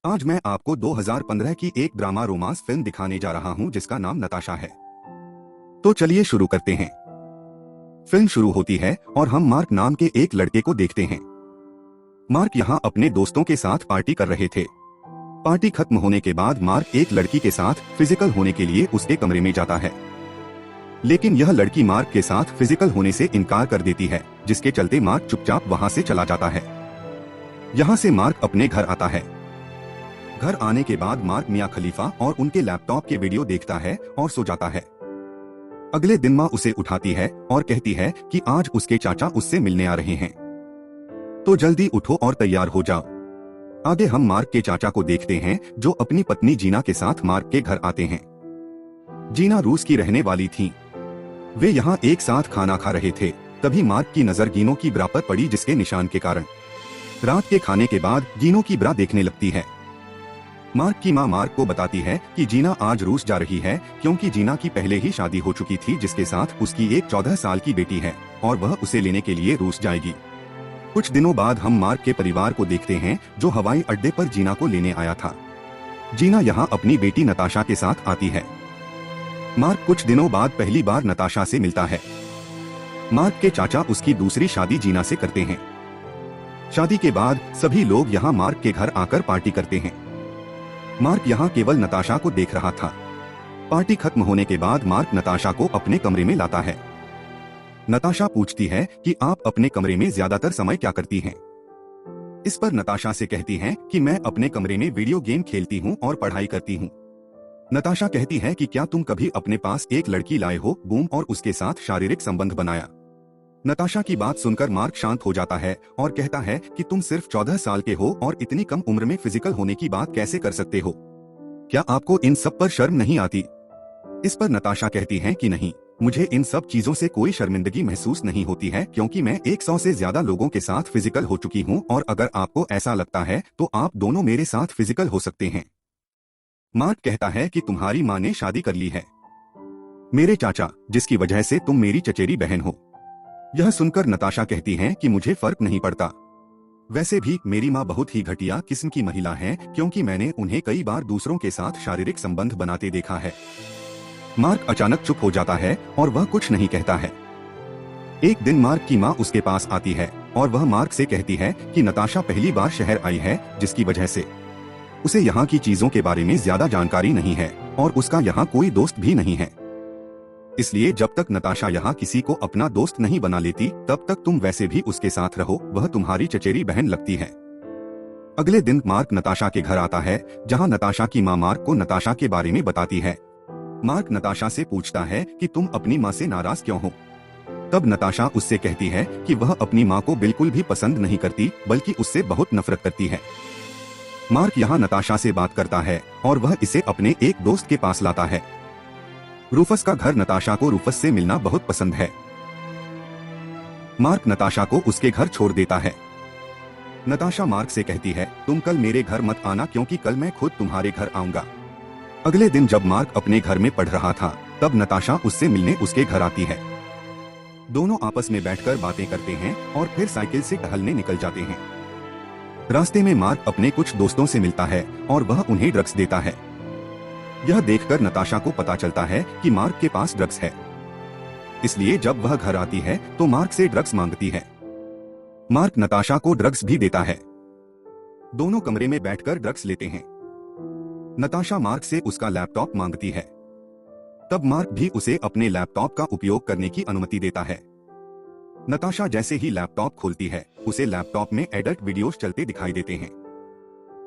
आज मैं आपको 2015 की एक ड्रामा रोमांस फिल्म दिखाने जा रहा हूं जिसका नाम नताशा है। तो चलिए शुरू करते हैं। फिल्म शुरू होती है और हम मार्क नाम के एक लड़के को देखते हैं। मार्क यहाँ अपने दोस्तों के साथ पार्टी कर रहे थे। पार्टी खत्म होने के बाद मार्क एक लड़की के साथ फिजिकल होने के लिए उसके कमरे में जाता है, लेकिन यह लड़की मार्क के साथ फिजिकल होने से इनकार कर देती है, जिसके चलते मार्क चुपचाप वहाँ से चला जाता है। यहाँ से मार्क अपने घर आता है। घर आने के बाद मार्क मियां खलीफा और उनके लैपटॉप के वीडियो देखता है और सो जाता है। अगले दिन माँ उसे उठाती है और कहती है कि आज उसके चाचा उससे मिलने आ रहे हैं, तो जल्दी उठो और तैयार हो जाओ। आगे हम मार्क के चाचा को देखते हैं जो अपनी पत्नी जीना के साथ मार्क के घर आते हैं। जीना रूस की रहने वाली थी। वे यहाँ एक साथ खाना खा रहे थे, तभी मार्क की नजर गीनो की ब्रा पर पड़ी, जिसके निशान के कारण रात के खाने के बाद गीनो की ब्रा देखने लगती है। मार्क की मां मार्क को बताती है कि जीना आज रूस जा रही है क्योंकि जीना की पहले ही शादी हो चुकी थी, जिसके साथ उसकी एक 14 साल की बेटी है और वह उसे लेने के लिए रूस जाएगी। कुछ दिनों बाद हम मार्क के परिवार को देखते हैं जो हवाई अड्डे पर जीना को लेने आया था। जीना यहाँ अपनी बेटी नताशा के साथ आती है। मार्क कुछ दिनों बाद पहली बार नताशा से मिलता है। मार्क के चाचा उसकी दूसरी शादी जीना से करते हैं। शादी के बाद सभी लोग यहाँ मार्क के घर आकर पार्टी करते हैं। मार्क यहाँ केवल नताशा को देख रहा था। पार्टी खत्म होने के बाद मार्क नताशा को अपने कमरे में लाता है। नताशा पूछती है कि आप अपने कमरे में ज्यादातर समय क्या करती हैं? इस पर नताशा से कहती है कि मैं अपने कमरे में वीडियो गेम खेलती हूँ और पढ़ाई करती हूँ। नताशा कहती है कि क्या तुम कभी अपने पास एक लड़की लाए हो बूम और उसके साथ शारीरिक संबंध बनाया? नताशा की बात सुनकर मार्क शांत हो जाता है और कहता है कि तुम सिर्फ 14 साल के हो और इतनी कम उम्र में फिजिकल होने की बात कैसे कर सकते हो? क्या आपको इन सब पर शर्म नहीं आती? इस पर नताशा कहती है कि नहीं, मुझे इन सब चीजों से कोई शर्मिंदगी महसूस नहीं होती है क्योंकि मैं 100 से ज्यादा लोगों के साथ फिजिकल हो चुकी हूँ और अगर आपको ऐसा लगता है तो आप दोनों मेरे साथ फिजिकल हो सकते हैं। मार्क कहता है कि तुम्हारी माँ ने शादी कर ली है, मेरे चाचा, जिसकी वजह से तुम मेरी चचेरी बहन हो। यह सुनकर नताशा कहती है कि मुझे फर्क नहीं पड़ता। वैसे भी मेरी माँ बहुत ही घटिया किस्म की महिला है क्योंकि मैंने उन्हें कई बार दूसरों के साथ शारीरिक संबंध बनाते देखा है। मार्क अचानक चुप हो जाता है और वह कुछ नहीं कहता है। एक दिन मार्क की माँ उसके पास आती है और वह मार्क से कहती है कि नताशा पहली बार शहर आई है, जिसकी वजह से उसे यहाँ की चीजों के बारे में ज्यादा जानकारी नहीं है और उसका यहाँ कोई दोस्त भी नहीं है। इसलिए जब तक नताशा यहाँ किसी को अपना दोस्त नहीं बना लेती तब तक तुम वैसे भी उसके साथ रहो, वह तुम्हारी चचेरी बहन लगती है। अगले दिन मार्क नताशा के घर आता है जहाँ नताशा की माँ मार्क को नताशा के बारे में बताती है। मार्क नताशा से पूछता है कि तुम अपनी माँ से नाराज क्यों हो? तब नताशा उससे कहती है कि वह अपनी माँ को बिल्कुल भी पसंद नहीं करती बल्कि उससे बहुत नफरत करती है। मार्क यहाँ नताशा से बात करता है और वह इसे अपने एक दोस्त के पास लाता है। रूफस का घर नताशा को रूफस से मिलना बहुत पसंद है। मार्क नताशा को उसके घर छोड़ देता है। नताशा मार्क से कहती है, तुम कल मेरे घर मत आना क्योंकि कल मैं खुद तुम्हारे घर आऊंगा। अगले दिन जब मार्क अपने घर में पढ़ रहा था तब नताशा उससे मिलने उसके घर आती है। दोनों आपस में बैठकर बातें करते हैं और फिर साइकिल से टहलने निकल जाते हैं। रास्ते में मार्क अपने कुछ दोस्तों से मिलता है और वह उन्हें ड्रग्स देता है। यह देखकर नताशा को पता चलता है कि मार्क के पास ड्रग्स है, इसलिए जब वह घर आती है तो मार्क से ड्रग्स मांगती है। मार्क नताशा को ड्रग्स भी देता है। दोनों कमरे में बैठकर ड्रग्स लेते हैं। नताशा मार्क से उसका लैपटॉप मांगती है। तब मार्क भी उसे अपने लैपटॉप का उपयोग करने की अनुमति देता है। नताशा जैसे ही लैपटॉप खोलती है उसे लैपटॉप में एडल्ट वीडियोस चलते दिखाई देते हैं।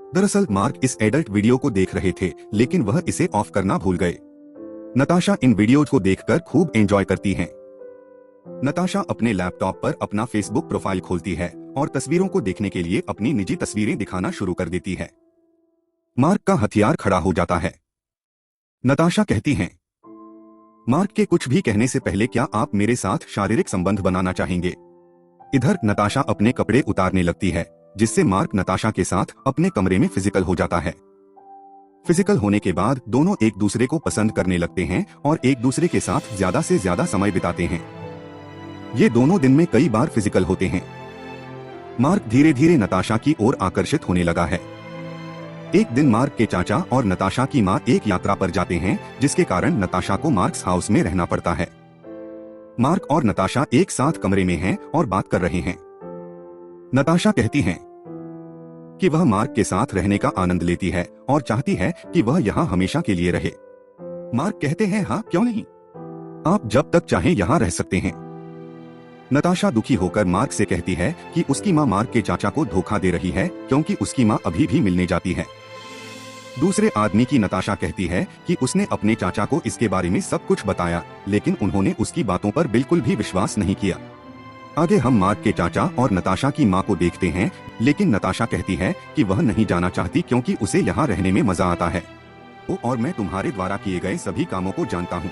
दरअसल मार्क इस एडल्ट वीडियो को देख रहे थे लेकिन वह इसे ऑफ करना भूल गए। नताशा इन वीडियोज को देखकर खूब एंजॉय करती हैं। नताशा अपने लैपटॉप पर अपना फेसबुक प्रोफाइल खोलती है और तस्वीरों को देखने के लिए अपनी निजी तस्वीरें दिखाना शुरू कर देती है। मार्क का हथियार खड़ा हो जाता है। नताशा कहती हैं, मार्क के कुछ भी कहने से पहले क्या आप मेरे साथ शारीरिक संबंध बनाना चाहेंगे? इधर नताशा अपने कपड़े उतारने लगती है, जिससे मार्क नताशा के साथ अपने कमरे में फिजिकल हो जाता है। फिजिकल होने के बाद दोनों एक दूसरे को पसंद करने लगते हैं और एक दूसरे के साथ ज्यादा से ज्यादा समय बिताते हैं। ये दोनों दिन में कई बार फिजिकल होते हैं। मार्क धीरे धीरे नताशा की ओर आकर्षित होने लगा है। एक दिन मार्क के चाचा और नताशा की माँ एक यात्रा पर जाते हैं, जिसके कारण नताशा को मार्क्स हाउस में रहना पड़ता है। मार्क और नताशा एक साथ कमरे में हैं और बात कर रहे हैं। नताशा कहती हैं कि वह मार्क के साथ रहने का आनंद लेती है और चाहती है कि वह यहाँ हमेशा के लिए रहे। मार्क कहते हैं, हाँ क्यों नहीं, आप जब तक चाहें यहाँ रह सकते हैं। नताशा दुखी होकर मार्क से कहती है कि उसकी माँ मार्क के चाचा को धोखा दे रही है, क्योंकि उसकी माँ अभी भी मिलने जाती है। दूसरे आदमी की नताशा कहती है कि उसने अपने चाचा को इसके बारे में सब कुछ बताया, लेकिन उन्होंने उसकी बातों पर बिल्कुल भी विश्वास नहीं किया। आगे हम मार्क के चाचा और नताशा की माँ को देखते हैं, लेकिन नताशा कहती है कि वह नहीं जाना चाहती क्योंकि उसे यहाँ रहने में मजा आता है। और मैं तुम्हारे द्वारा किए गए सभी कामों को जानता हूँ।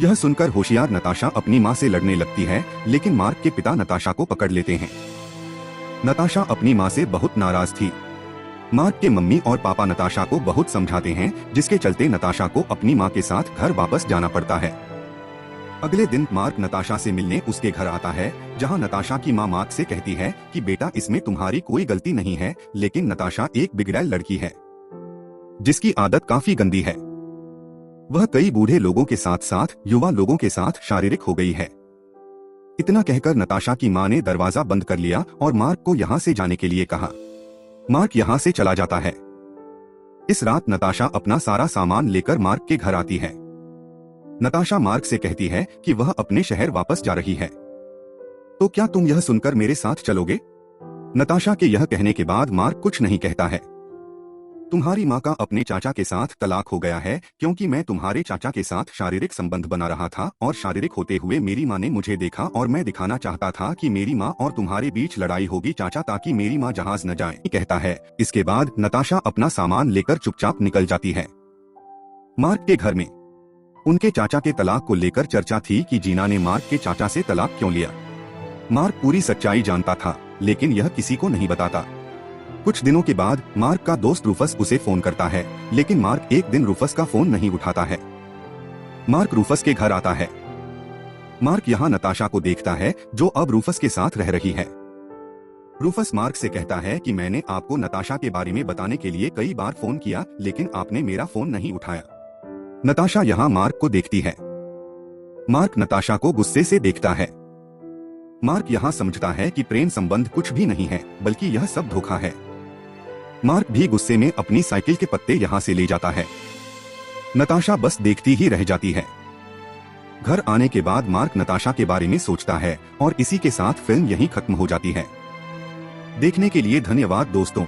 यह सुनकर होशियार नताशा अपनी माँ से लड़ने लगती है, लेकिन मार्क के पिता नताशा को पकड़ लेते हैं। नताशा अपनी माँ से बहुत नाराज थी। मार्क के मम्मी और पापा नताशा को बहुत समझाते हैं, जिसके चलते नताशा को अपनी माँ के साथ घर वापस जाना पड़ता है। अगले दिन मार्क नताशा से मिलने उसके घर आता है, जहाँ नताशा की माँ मार्क से कहती है कि बेटा इसमें तुम्हारी कोई गलती नहीं है, लेकिन नताशा एक बिगड़ैल लड़की है जिसकी आदत काफी गंदी है। वह कई बूढ़े लोगों के साथ साथ युवा लोगों के साथ शारीरिक हो गई है। इतना कहकर नताशा की माँ ने दरवाजा बंद कर लिया और मार्क को यहाँ से जाने के लिए कहा। मार्क यहाँ से चला जाता है। इस रात नताशा अपना सारा सामान लेकर मार्क के घर आती है। नताशा मार्क से कहती है कि वह अपने शहर वापस जा रही है। तो क्या तुम यह सुनकर मेरे साथ चलोगे? नताशा के यह कहने के बाद मार्क कुछ नहीं कहता है। तुम्हारी माँ का अपने चाचा के साथ तलाक हो गया है, क्योंकि मैं तुम्हारे चाचा के साथ शारीरिक संबंध बना रहा था और शारीरिक होते हुए मेरी माँ ने मुझे देखा और मैं दिखाना चाहता था कि मेरी माँ और तुम्हारे बीच लड़ाई होगी चाचा, ताकि मेरी माँ जहाज न जाए, कहता है। इसके बाद नताशा अपना सामान लेकर चुपचाप निकल जाती है। मार्क के घर में उनके चाचा के तलाक को लेकर चर्चा थी कि जीना ने मार्क के चाचा से तलाक क्यों लिया। मार्क पूरी सच्चाई जानता था, लेकिन यह किसी को नहीं बताता। कुछ दिनों के बाद मार्क का दोस्त रूफस उसे फोन करता है, लेकिन मार्क एक दिन रूफस का फोन नहीं उठाता है। मार्क रूफस के घर आता है। मार्क यहाँ नताशा को देखता है, जो अब रूफस के साथ रह रही है। रूफस मार्क से कहता है कि मैंने आपको नताशा के बारे में बताने के लिए कई बार फोन किया, लेकिन आपने मेरा फोन नहीं उठाया। नताशा यहाँ मार्क को देखती है। मार्क नताशा को गुस्से से देखता है। मार्क यहाँ समझता है कि प्रेम संबंध कुछ भी नहीं है, बल्कि यह सब धोखा है। मार्क भी गुस्से में अपनी साइकिल के पत्ते यहाँ से ले जाता है। नताशा बस देखती ही रह जाती है। घर आने के बाद मार्क नताशा के बारे में सोचता है और इसी के साथ फिल्म यहीं खत्म हो जाती है। देखने के लिए धन्यवाद दोस्तों।